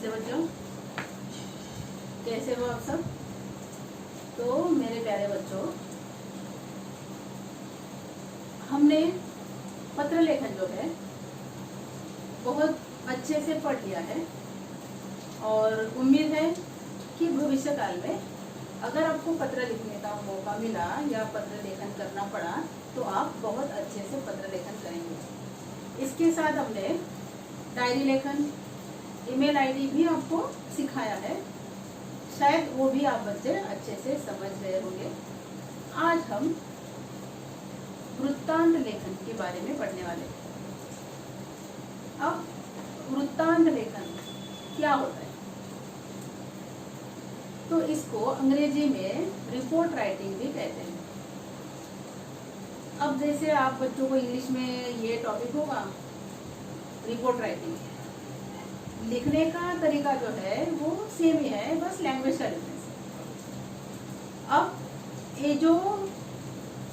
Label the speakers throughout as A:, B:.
A: नमस्ते बच्चों, कैसे हो आप सब। तो मेरे प्यारे बच्चों, हमने पत्र लेखन जो है बहुत अच्छे से पढ़ लिया है और उम्मीद है कि भविष्य काल में अगर आपको पत्र लिखने का मौका मिला या पत्र लेखन करना पड़ा तो आप बहुत अच्छे से पत्र लेखन करेंगे। इसके साथ हमने डायरी लेखन, ईमेल आईडी भी आपको सिखाया है, शायद वो भी आप बच्चे अच्छे से समझ गए होंगे। आज हम वृत्तांत लेखन के बारे में पढ़ने वाले हैं। अब वृत्तांत लेखन क्या होता है, तो इसको अंग्रेजी में रिपोर्ट राइटिंग भी कहते हैं। अब जैसे आप बच्चों को इंग्लिश में ये टॉपिक होगा रिपोर्ट राइटिंग, लिखने का तरीका जो है वो सेम ही है, बस लैंग्वेज का डिफरेंस है। अब ये जो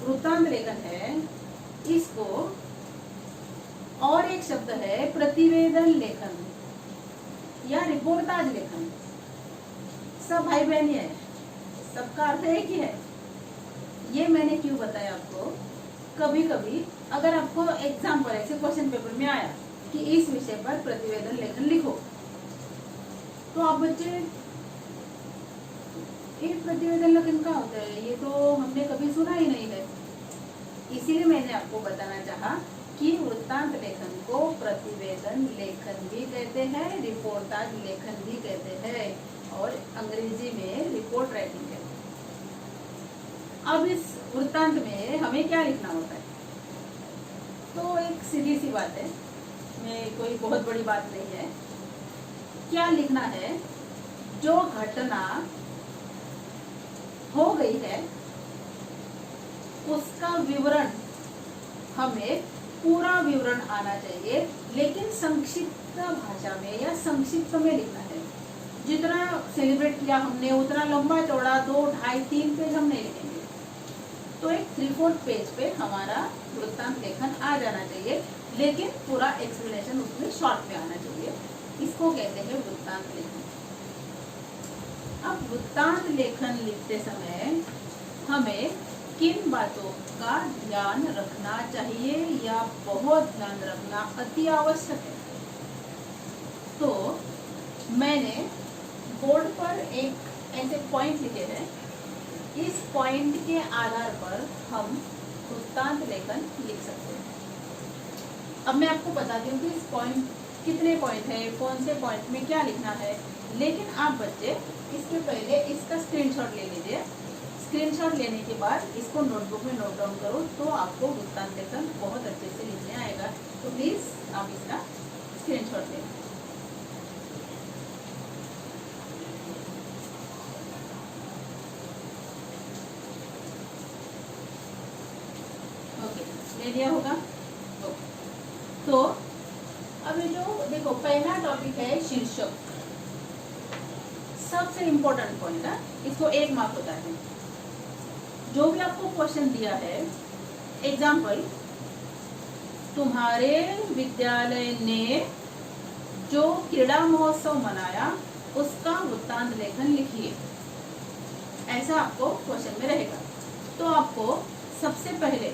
A: वृत्तांत लेखन है इसको और एक शब्द है प्रतिवेदन लेखन या रिपोर्टाज लेखन। सब भाई बहन है, सबका अर्थ एक ही है। ये मैंने क्यों बताया आपको, कभी कभी अगर आपको एग्जाम पर ऐसे क्वेश्चन पेपर में आया कि इस विषय पर प्रतिवेदन लेखन लिखो, तो आप बच्चे ये प्रतिवेदन लेखन क्या होता है, ये तो हमने कभी सुना ही नहीं है। इसीलिए मैंने आपको बताना चाहा कि वृत्तांत लेखन को प्रतिवेदन लेखन भी कहते हैं, रिपोर्टाज लेखन भी कहते हैं और अंग्रेजी में रिपोर्ट राइटिंग कहते हैं। अब इस वृत्तांत में हमें क्या लिखना होता है, तो एक सीधी सी बात है, में कोई बहुत बड़ी बात नहीं है। क्या लिखना है, जो घटना हो गई है उसका विवरण, हमें पूरा विवरण आना चाहिए, लेकिन संक्षिप्त भाषा में या संक्षिप्त में लिखना है। जितना सेलिब्रेट किया हमने उतना लंबा चौड़ा 2, 2.5, 3 पेज हम नहीं लिखेंगे, तो एक 3/4 पेज पे हमारा वृत्तांत लेखन आ जाना चाहिए, लेकिन पूरा एक्सप्लेनेशन उसमें शॉर्ट में आना चाहिए। इसको कहते हैं वृत्तांत लेखन। अब वृत्तांत लेखन लिखते समय हमें किन बातों का ध्यान रखना चाहिए या बहुत ध्यान रखना अति आवश्यक है, तो मैंने बोर्ड पर एक ऐसे पॉइंट लिखे हैं। इस पॉइंट के आधार पर हम वृत्तांत लेखन लिख सकते हैं। अब मैं आपको बताती हूँ कि इस पॉइंट कितने पॉइंट है, कौन से पॉइंट में क्या लिखना है, लेकिन आप बच्चे इसके पहले इसका स्क्रीनशॉट ले लीजिए। स्क्रीनशॉट लेने के बाद इसको नोटबुक में नोट डाउन करो तो आपको वृत्तांत लेखन बहुत अच्छे से लिखने आएगा। तो प्लीज आप इसका स्क्रीनशॉट लें। ओके, ले लिया होगा। तो अब ये जो देखो पहला टॉपिक है शीर्षक, सबसे इम्पोर्टेंट पॉइंट है, इसको 1 मार्क होता है। जो भी आपको क्वेश्चन दिया है, एग्जाम्पल, तुम्हारे विद्यालय ने जो क्रीड़ा महोत्सव मनाया उसका वृत्तांत लेखन लिखिए, ऐसा आपको क्वेश्चन में रहेगा। तो आपको सबसे पहले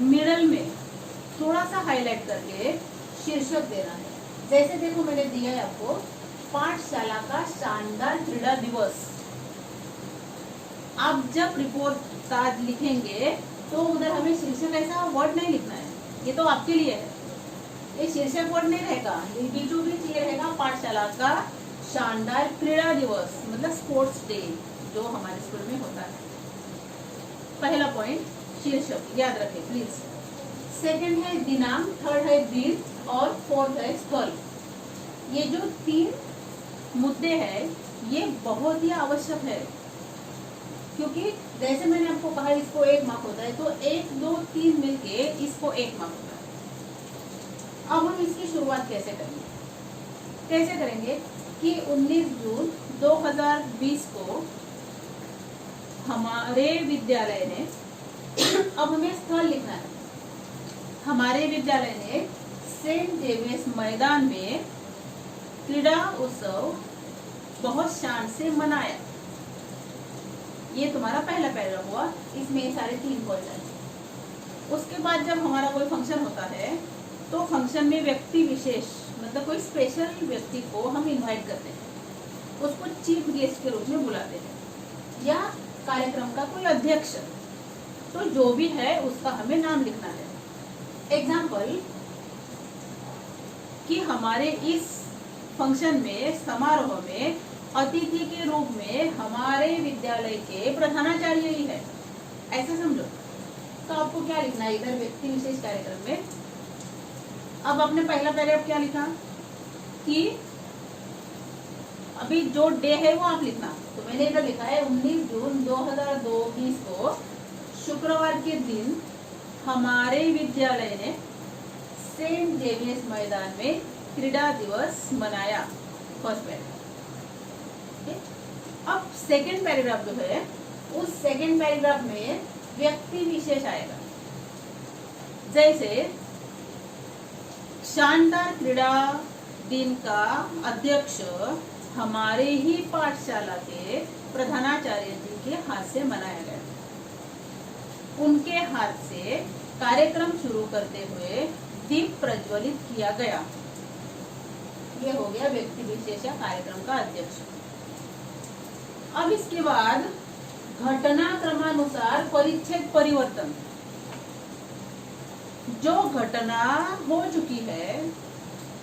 A: मिडल में थोड़ा सा हाईलाइट करके शीर्षक देना है। जैसे देखो मैंने दिया है आपको, पाठशाला का शानदार क्रीड़ा दिवस। आप जब रिपोर्ट आज लिखेंगे तो उधर हमें शीर्षक ऐसा वर्ड नहीं लिखना है, ये तो आपके लिए है, ये शीर्षक वर्ड नहीं रहेगा, ये बीचों बीच ये रहेगा पाठशाला का शानदार क्रीड़ा दिवस, मतलब स्पोर्ट्स डे जो हमारे स्कूल में होता है। पहला पॉइंट शीर्षक याद रखें प्लीज। सेकंड है दिनांक, थर्ड है दिन और फोर्थ है स्थल। ये जो 3 मुद्दे हैं ये बहुत ही आवश्यक है, क्योंकि जैसे मैंने आपको कहा इसको 1 मार्क होता है, तो 1, 2, 3 मिलके इसको 1 मार्क होता है। अब हम इसकी शुरुआत कैसे करेंगे कि 19 जून 2020 को हमारे विद्यालय ने, अब हमें स्थल लिखना है, हमारे विद्यालय ने सेंट जेवियर्स मैदान में क्रीड़ा उत्सव बहुत शान से मनाया। ये तुम्हारा पहला पैराग्राफ हुआ, इसमें ये सारे 3 क्वेश्चन। उसके बाद जब हमारा कोई फंक्शन होता है तो फंक्शन में व्यक्ति विशेष मतलब कोई स्पेशल व्यक्ति को हम इनवाइट करते हैं, उसको चीफ गेस्ट के रूप में बुलाते हैं, या कार्यक्रम का कोई अध्यक्ष, तो जो भी है उसका हमें नाम लिखना है। एग्जाम्पल कि हमारे इस फंक्शन में समारोह में अतिथि के रूप में हमारे विद्यालय के प्रधानाचार्य ही है, ऐसा समझो। तो आपको क्या लिखना है इधर व्यक्ति विशेष कार्यक्रम में। अब आपने पहला पैराग्राफ क्या लिखा कि अभी जो डे है वो आप लिखना, तो मैंने इधर लिखा है 19 जून 2020 को शुक्रवार के दिन हमारे विद्यालय ने सेंट जेवियर्स मैदान में क्रीड़ा दिवस मनाया। First paragraph. अब सेकंड पैराग्राफ जो है उस सेकंड पैराग्राफ में व्यक्ति विशेष आएगा, जैसे शानदार क्रीड़ा दिन का अध्यक्ष हमारे ही पाठशाला के प्रधानाचार्य जी के हाथ से मनाया गया। उनके हाथ से कार्यक्रम शुरू करते हुए दीप प्रज्वलित किया गया। ये हो गया व्यक्ति विशेष या कार्यक्रम का अध्यक्ष। अब इसके बाद घटनाक्रमानुसार परिच्छेद परिवर्तन। जो घटना हो चुकी है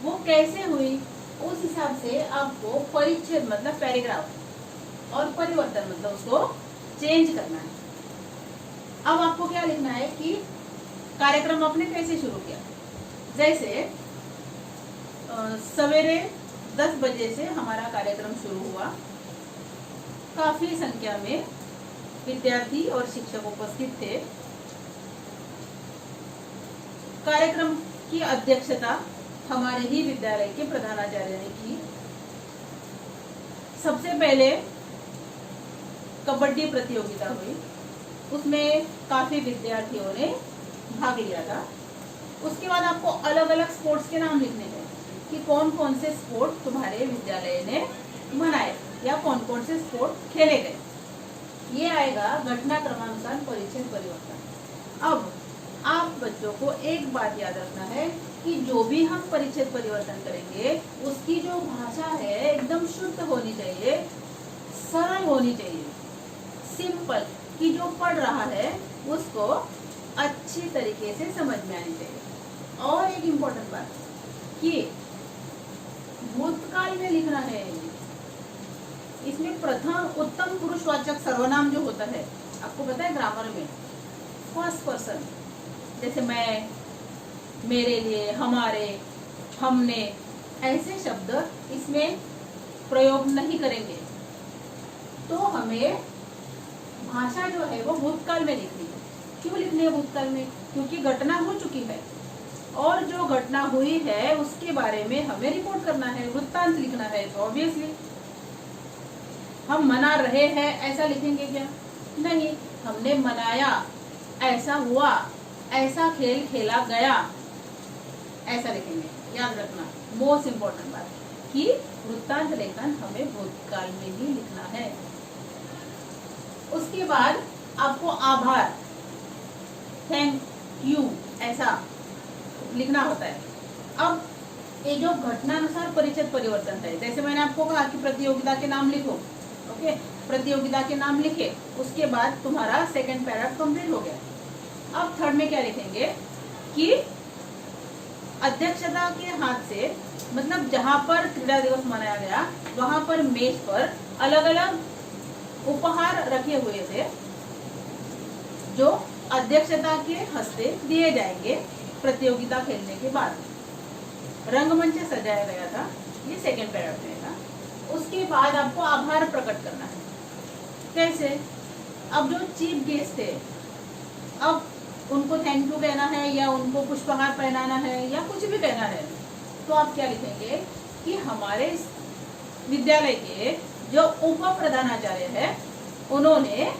A: वो कैसे हुई, उस हिसाब से आपको परिच्छेद मतलब पैराग्राफ और परिवर्तन मतलब उसको चेंज करना है। अब आपको क्या लिखना है कि कार्यक्रम आपने कैसे शुरू किया। जैसे सवेरे 10 बजे से हमारा कार्यक्रम शुरू हुआ। काफी संख्या में विद्यार्थी और शिक्षक उपस्थित थे। कार्यक्रम की अध्यक्षता हमारे ही विद्यालय के प्रधानाचार्य ने की। सबसे पहले कबड्डी प्रतियोगिता हुई, उसमें काफी विद्यार्थियों ने भाग लिया था। उसके बाद आपको अलग अलग स्पोर्ट्स के नाम लिखने हैं कि कौन कौन से स्पोर्ट तुम्हारे विद्यालय ने मनाए या कौन कौन से स्पोर्ट खेले गए। ये आएगा घटनाक्रमानुसार परिच्छेद परिवर्तन। अब आप बच्चों को एक बात याद रखना है कि जो भी हम परिच्छेद परिवर्तन करेंगे उसकी जो भाषा है एकदम शुद्ध होनी चाहिए, सरल होनी चाहिए, सिंपल, कि जो पढ़ रहा है उसको अच्छी तरीके से समझ में आनी चाहिए। और एक इम्पोर्टेंट बात कि भूतकाल में लिखना है। इसमें प्रथम उत्तम पुरुषवाचक सर्वनाम जो होता है, आपको पता है ग्रामर में फर्स्ट पर्सन, जैसे मैं, मेरे लिए, हमारे, हमने, ऐसे शब्द इसमें प्रयोग नहीं करेंगे। तो हमें भाषा जो है वो भूतकाल में लिखनी है। क्यों लिखनी है भूतकाल में? क्योंकि घटना हो चुकी है और जो घटना हुई है उसके बारे में हमें रिपोर्ट करना है, वृत्तांत लिखना है। तो ऑब्वियसली हम मना रहे हैं ऐसा लिखेंगे क्या? नहीं, हमने मनाया, ऐसा हुआ, ऐसा खेल खेला गया, ऐसा लिखेंगे। याद रखना मोस्ट इम्पोर्टेंट बात कि वृत्तांत लेखन हमें भूतकाल में ही लिखना है। उसके बाद आपको आभार, थैंक यू, ऐसा लिखना होता है। अब ये जो घटनानुसार परिच्छेद परिवर्तन है, जैसे मैंने आपको कहा कि प्रतियोगिता के नाम लिखो, ओके, प्रतियोगिता के नाम लिखे, उसके बाद तुम्हारा सेकंड पैराग्राफ कंप्लीट हो गया। अब थर्ड में क्या लिखेंगे कि अध्यक्षता के हाथ से, मतलब जहां पर क्रीड़ा दिवस मनाया गया वहां पर मेज पर अलग अलग उपहार रखे हुए थे जो अध्यक्षता के हस्ते दिए जाएंगे प्रतियोगिता खेलने के बाद। रंगमंच सजाया गया था, ये सेकंड पैराग्राफ में था। उसके बाद आपको आभार प्रकट करना है। कैसे? अब जो चीफ गेस्ट थे, अब उनको थैंक यू कहना है या उनको पुष्पहार पहनाना है या कुछ भी कहना है, तो आप क्या लिखेंगे कि हमारे विद्यालय के जो उप प्रधानाचार्य है उन्होंने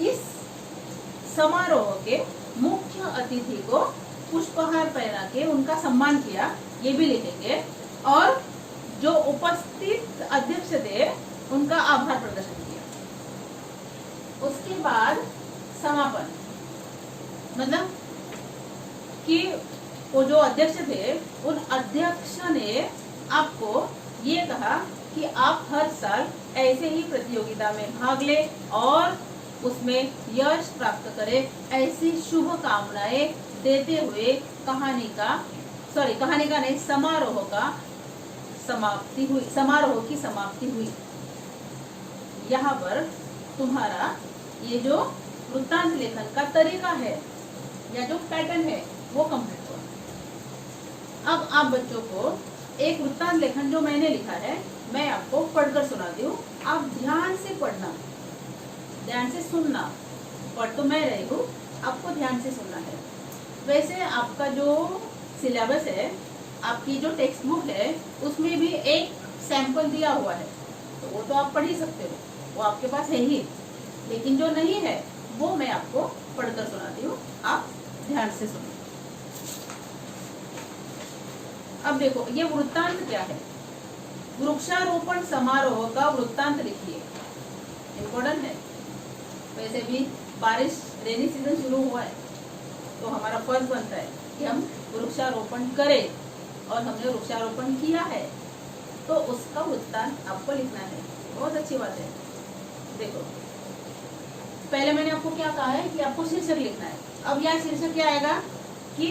A: इस समारोह के मुख्य अतिथि को पुष्पहार पहना के उनका सम्मान किया, ये भी लिखेंगे। और जो उपस्थित अध्यक्ष थे उनका आभार प्रदर्शन किया। उसके बाद समापन, मतलब कि वो जो अध्यक्ष थे उन अध्यक्ष ने आपको ये कहा कि आप हर साल ऐसे ही प्रतियोगिता में भाग ले और उसमें यश प्राप्त करें, ऐसी शुभ कामनाएं देते हुए कहानी का नहीं, समारोह की समाप्ति हुई। यहाँ पर तुम्हारा ये जो वृत्तांत लेखन का तरीका है या जो पैटर्न है वो कंप्लीट हुआ। अब आप बच्चों को एक वृत्तांत लेखन जो मैंने लिखा है मैं आपको पढ़कर सुनाती हूँ। आप ध्यान से पढ़ना, ध्यान से सुनना। पढ़ तो मैं रही हूँ, आपको ध्यान से सुनना है। वैसे आपका जो सिलेबस है, आपकी जो टेक्स्ट बुक है, उसमें भी एक सैंपल दिया हुआ है, तो वो तो आप पढ़ ही सकते हो, वो आपके पास है ही। लेकिन जो नहीं है वो मैं आपको पढ़कर सुनाती हूँ, आप ध्यान से सुनो। अब देखो ये वृत्तांत क्या है। वृक्षारोपण समारोह का वृत्तांत लिखिए, इम्पोर्टेंट है। वैसे भी बारिश, रेनी सीजन शुरू हुआ है, तो हमारा फर्ज बनता है कि हम वृक्षारोपण करें, और हमने वृक्षारोपण किया है तो उसका वृत्तांत आपको लिखना है। बहुत अच्छी बात है। देखो पहले मैंने आपको क्या कहा है कि आपको शीर्षक लिखना है। अब यह शीर्षक क्या आएगा कि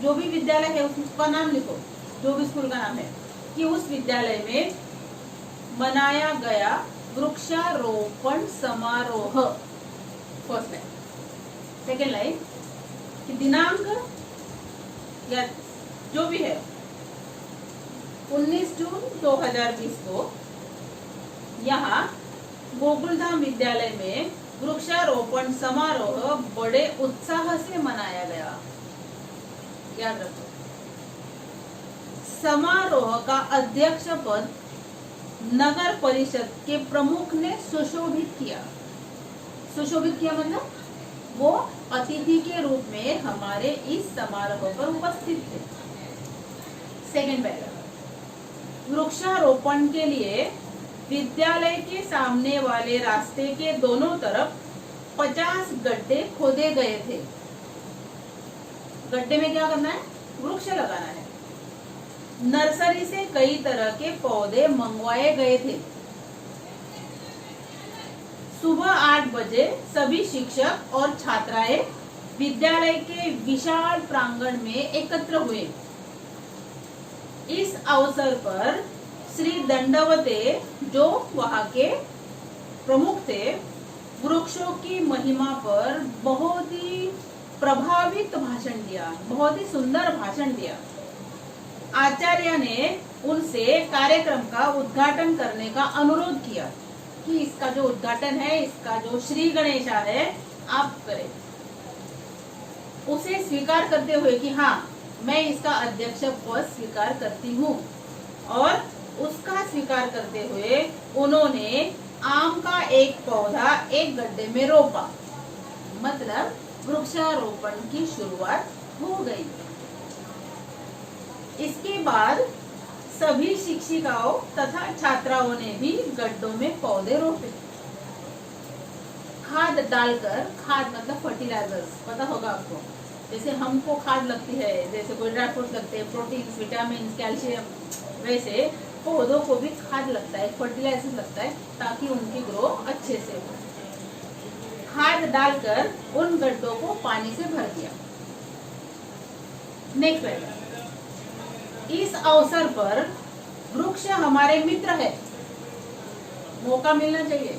A: जो भी विद्यालय है उसका नाम लिखो, जो भी स्कूल का नाम है, कि उस विद्यालय में मनाया गया वृक्षारोपण समारोह। First line. सेकेंड लाइन कि दिनांक या जो भी है 19 जून 2020 को यहाँ गोकुलधाम विद्यालय में वृक्षारोपण समारोह बड़े उत्साह से मनाया गया। याद रखो, समारोह का अध्यक्ष पद नगर परिषद के प्रमुख ने सुशोभित किया। सुशोभित किया मतलब वो अतिथि के रूप में हमारे इस समारोह पर उपस्थित थे। Second paragraph. वृक्षारोपण के लिए विद्यालय के सामने वाले रास्ते के दोनों तरफ 50 गड्ढे खोदे गए थे। गड्ढे में क्या करना है? वृक्ष लगाना है। नर्सरी से कई तरह के पौधे मंगवाए गए थे। सुबह 8 बजे सभी शिक्षक और छात्राएं विद्यालय के विशाल प्रांगण में एकत्र हुए। इस अवसर पर श्री दंडवते, जो वहां के प्रमुख थे, वृक्षों की महिमा पर बहुत ही प्रभावित भाषण दिया, बहुत ही सुंदर भाषण दिया। आचार्य ने उनसे कार्यक्रम का उद्घाटन करने का अनुरोध किया कि इसका जो उद्घाटन है, इसका जो श्री गणेशा है, आप करें। उसे स्वीकार करते हुए कि हाँ, मैं इसका अध्यक्ष पद स्वीकार करती हूँ, और उसका स्वीकार करते हुए उन्होंने आम का एक पौधा एक गड्ढे में रोपा। मतलब वृक्षारोपण की शुरुआत हो गई। इसके बाद सभी शिक्षिकाओं तथा छात्राओं ने भी गड्ढों में पौधे रोपे। खाद डालकर, खाद मतलब फर्टिलाइजर्स, पता होगा आपको, जैसे हमको खाद लगती है, जैसे कोई ड्राई फ्रूट्स लगते हैं, प्रोटीन, विटामिन, कैल्शियम, वैसे पौधों को भी खाद लगता है, फर्टिलाइजर लगता है, ताकि उनकी ग्रो अच्छे से हो। खाद डालकर उन गड्ढों को पानी से भर दिया। Next paragraph. इस अवसर पर वृक्ष हमारे मित्र है। मौका मिलना चाहिए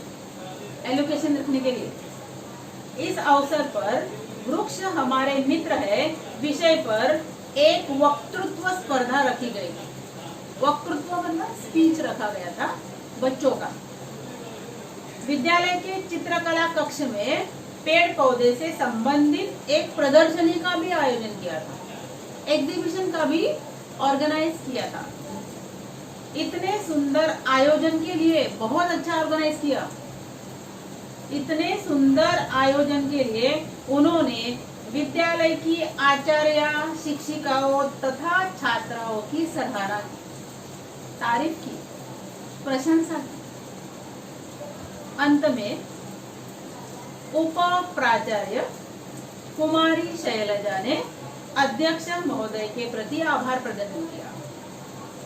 A: एलोकेशन रखने के लिए। इस अवसर पर वृक्ष हमारे मित्र है विषय पर एक वक्तृत्व स्पर्धा रखी गई। वक्तृत्व मतलब स्पीच रखा गया था बच्चों का। विद्यालय के चित्रकला कक्ष में पेड़ पौधे से संबंधित एक प्रदर्शनी का भी आयोजन किया था, एग्जीबिशन का भी ऑर्गेनाइज किया था। इतने सुंदर आयोजन के लिए, बहुत अच्छा ऑर्गेनाइज किया, इतने सुंदर आयोजन के लिए उन्होंने विद्यालय की आचार्य, शिक्षिकाओं तथा छात्राओं की सराहना की। तारीफ की, प्रशंसा की। अंत में उप प्राचार्य कुमारी शैलजा ने अध्यक्ष महोदय के प्रति आभार प्रदर्शन किया।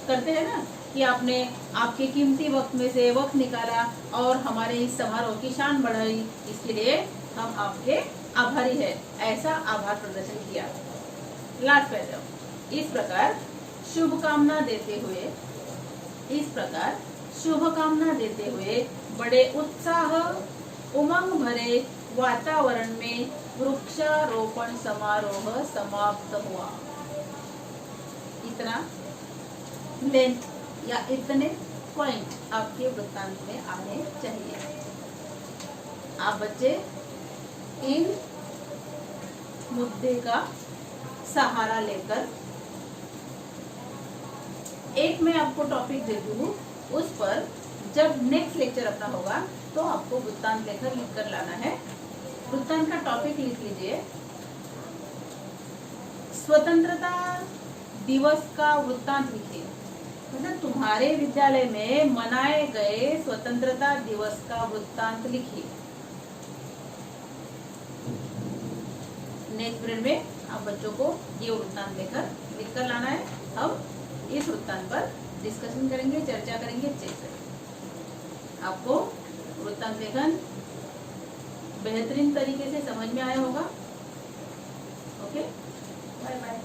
A: करते हैं ना कि आपने आपके कीमती वक्त में से वक्त निकाला और हमारे इस समारोह की शान बढ़ाई, इसके लिए हम आपके आभारी हैं, ऐसा आभार प्रदर्शन किया। Last paragraph. इस प्रकार शुभकामना देते हुए बड़े उत्साह उमंग भरे वातावरण में वृक्षारोपण समारोह समाप्त हुआ। इतना लेंथ या इतने पॉइंट आपके वृत्तांत में आने चाहिए। आप बच्चे इन मुद्दे का सहारा लेकर एक मैं आपको टॉपिक देती हूँ, उस पर जब नेक्स्ट लेक्चर अपना होगा तो आपको वृत्तांत लेकर लिख कर लाना है। वृत्तांत का टॉपिक लिख लीजिए, स्वतंत्रता दिवस का वृत्तांत लिखिए। मतलब तुम्हारे विद्यालय में मनाए गए स्वतंत्रता दिवस का वृत्तांत लिखिए। नेक्स्ट पीरियड में आप बच्चों को ये वृत्तांत लेकर लिख कर लाना है। हम इस वृत्तांत पर डिस्कशन करेंगे, चर्चा करेंगे, चेक करेंगे। आपको वृत्तांत लेखन बेहतरीन तरीके से समझ में आया होगा। Okay, bye bye.